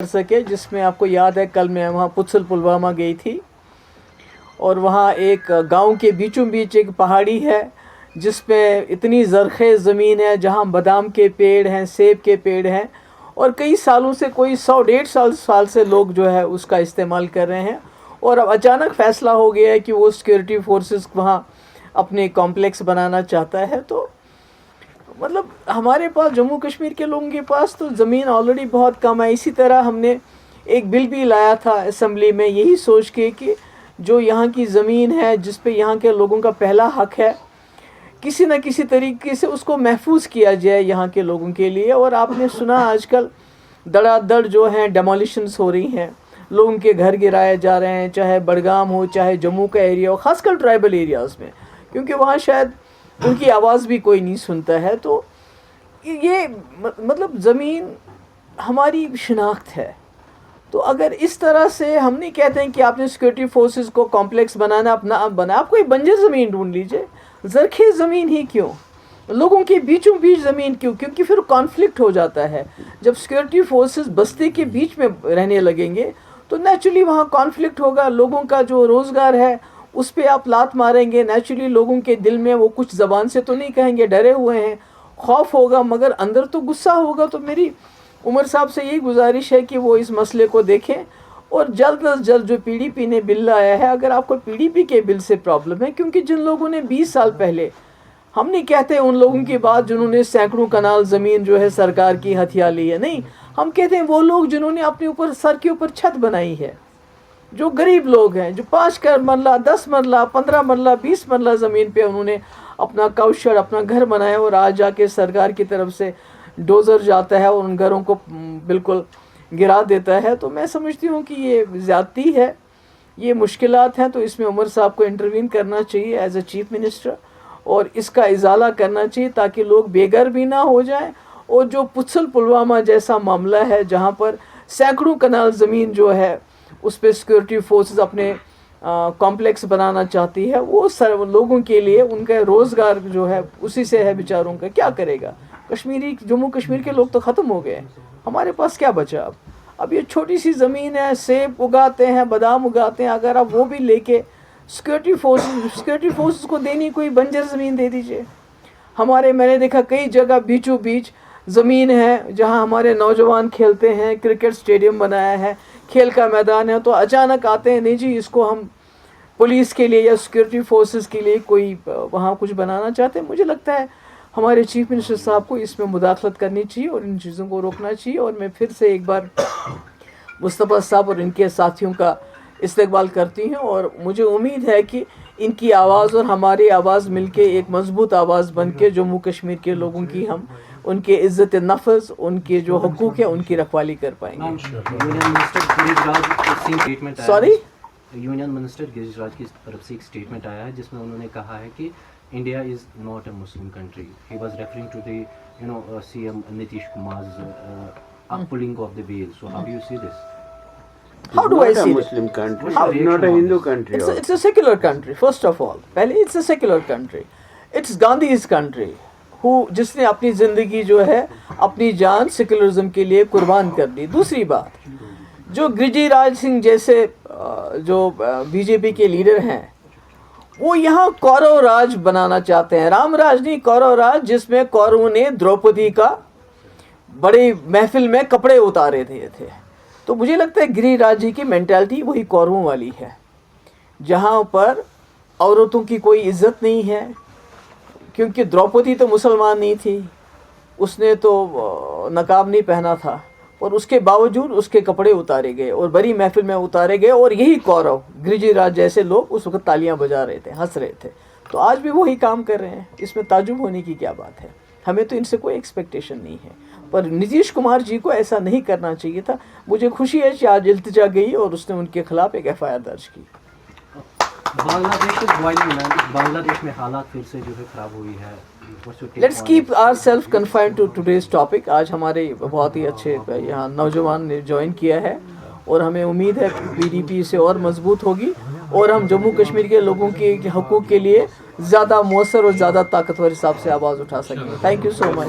कर सके, जिसमें आपको याद है कल मैं वहाँ पुछल पुलवामा गई थी और वहाँ एक गांव के बीचों बीच एक पहाड़ी है जिस पे इतनी ज़रख़ेज़ ज़मीन है जहाँ बादाम के पेड़ हैं, सेब के पेड़ हैं और कई सालों से कोई 100-150 साल से लोग जो है उसका इस्तेमाल कर रहे हैं। और अब अचानक फ़ैसला हो गया है कि वो सिक्योरिटी फोर्सेस वहाँ अपने कॉम्प्लेक्स बनाना चाहता है। तो मतलब हमारे पास जम्मू कश्मीर के लोगों के पास तो ज़मीन ऑलरेडी बहुत कम है। इसी तरह हमने एक बिल भी लाया था असम्बली में यही सोच के कि जो यहाँ की ज़मीन है जिस पे यहाँ के लोगों का पहला हक है, किसी न किसी तरीके से उसको महफूज किया जाए यहाँ के लोगों के लिए। और आपने सुना आजकल धड़ाधड़ जो हैं डेमोलिशंस हो रही हैं, लोगों के घर गिराए जा रहे हैं, चाहे बड़गाम हो चाहे जम्मू का एरिया हो, ख़ासकर ट्राइबल एरियाज़ में, क्योंकि वहाँ शायद उनकी आवाज़ भी कोई नहीं सुनता है। तो ये मतलब ज़मीन हमारी शिनाख्त है। तो अगर इस तरह से हम नहीं कहते हैं कि आपने सिक्योरिटी फोर्सेस को कॉम्प्लेक्स बनाना अपना बना, आप कोई बंजर ज़मीन ढूंढ लीजिए, ज़रख़ेज़ ज़मीन ही क्यों, लोगों के बीचों बीच ज़मीन क्यों, क्योंकि फिर कॉन्फ्लिक्ट हो जाता है। जब सिक्योरिटी फोर्सेस बस्ती के बीच में रहने लगेंगे तो नेचुरली वहाँ कॉन्फ्लिक्ट होगा, लोगों का जो रोज़गार है उस पर आप लात मारेंगे, नेचुरली लोगों के दिल में वो कुछ ज़बान से तो नहीं कहेंगे, डरे हुए हैं, खौफ होगा, मगर अंदर तो गुस्सा होगा। तो मेरी उमर साहब से यही गुजारिश है कि वो इस मसले को देखें और जल्द अज जल्द जो पीडीपी ने बिल लाया है, अगर आपको पीडीपी के बिल से प्रॉब्लम है, क्योंकि जिन लोगों ने 20 साल पहले, हम नहीं कहते उन लोगों की बात जिन्होंने सैकड़ों कनाल ज़मीन जो है सरकार की हथिया ली है, नहीं, हम कहते हैं वो लोग जिन्होंने अपने ऊपर सर के ऊपर छत बनाई है, जो गरीब लोग हैं, जो 5 मरला 10 मरला 15 मरला 20 मरला ज़मीन पे उन्होंने अपना काउशेड अपना घर बनाया और आज जाके सरकार की तरफ से डोज़र जाता है और उन घरों को बिल्कुल गिरा देता है। तो मैं समझती हूँ कि ये ज़्यादती है, ये मुश्किलात हैं। तो इसमें उमर साहब को इंटरवीन करना चाहिए एज ए चीफ मिनिस्टर और इसका इजाला करना चाहिए ताकि लोग बेघर भी ना हो जाएं। और जो पुछल पुलवामा जैसा मामला है जहाँ पर सैकड़ों कनाल ज़मीन जो है उस पर सिक्योरिटी फोर्सेस अपने कॉम्प्लेक्स बनाना चाहती है, वो लोगों के लिए उनका रोज़गार जो है उसी से है, बेचारों का क्या करेगा। जम्मू कश्मीर के लोग तो ख़त्म हो गए, हमारे पास क्या बचा अब ये छोटी सी ज़मीन है, सेब उगाते हैं, बादाम उगाते हैं, अगर आप वो भी लेके सिक्योरिटी फोर्सेस को देनी, कोई बंजर ज़मीन दे दीजिए। मैंने देखा कई जगह बीचों बीच ज़मीन है जहां हमारे नौजवान खेलते हैं, क्रिकेट स्टेडियम बनाया है, खेल का मैदान है, तो अचानक आते हैं नहीं जी इसको हम पुलिस के लिए या सिक्योरिटी फोर्सेस के लिए कोई वहाँ कुछ बनाना चाहते हैं। मुझे लगता है हमारे चीफ मिनिस्टर साहब को इसमें मुदाखलत करनी चाहिए और इन चीज़ों को रोकना चाहिए। और मैं फिर से एक बार मुस्तफ़ा साहब और इनके साथियों का इस्तकबाल करती हूँ और मुझे उम्मीद है कि इनकी आवाज़ और हमारी आवाज़ मिलके एक मजबूत आवाज़ बन के जम्मू कश्मीर के लोगों की हम उनके इज़्ज़त नफ्स, उनके जो हकूक़ है उनकी रखवाली कर पाएंगे। सॉरी, यूनियन मिनिस्टर गिरिराज की तरफ से एक स्टेटमेंट आया है जिसमें उन्होंने कहा है कि India is not a Muslim country. He was referring to the CM Nitish Kumar's pulling of the veil. So how do you see this? How do I see it? Muslim country, not a Hindu country. It's a secular country. First of all, पहले it's a secular country. It's Gandhi's country. जिसने अपनी ज़िंदगी जो है अपनी जान secularism के लिए कुर्बान कर दी। दूसरी बात, जो गिरिराज सिंह जैसे जो बीजेपी के लीडर हैं वो यहाँ कौरव राज बनाना चाहते हैं, राम राज नहीं, कौरव राज, जिसमें कौरवों ने द्रौपदी का बड़ी महफिल में कपड़े उतारे थे। तो मुझे लगता है गिरिराज जी की मेंटालिटी वही कौरवों वाली है, जहाँ पर औरतों की कोई इज्जत नहीं है, क्योंकि द्रौपदी तो मुसलमान नहीं थी, उसने तो नकाब नहीं पहना था, और उसके बावजूद उसके कपड़े उतारे गए और बड़ी महफिल में उतारे गए। और यही कौरव गिरिराज जैसे लोग उस वक्त तालियां बजा रहे थे, हंस रहे थे। तो आज भी वही काम कर रहे हैं, इसमें ताजुब होने की क्या बात है। हमें तो इनसे कोई एक्सपेक्टेशन नहीं है, पर नीतीश कुमार जी को ऐसा नहीं करना चाहिए था। मुझे खुशी है कि आज इल्तिजा गई और उसने उनके खिलाफ एक FIR दर्ज की। बांग्लादेश में हालात फिर से जो है खराब हुई है। Let's keep ourselves confined to today's topic. आज हमारे बहुत ही अच्छे यहाँ नौजवान ने ज्वाइन किया है और हमें उम्मीद है PDP से और मजबूत होगी और हम जम्मू कश्मीर के लोगों के हकूक़ के लिए ज़्यादा मौसर और ज़्यादा ताकतवर हिसाब से आवाज़ उठा सकेंगे। Thank you so much.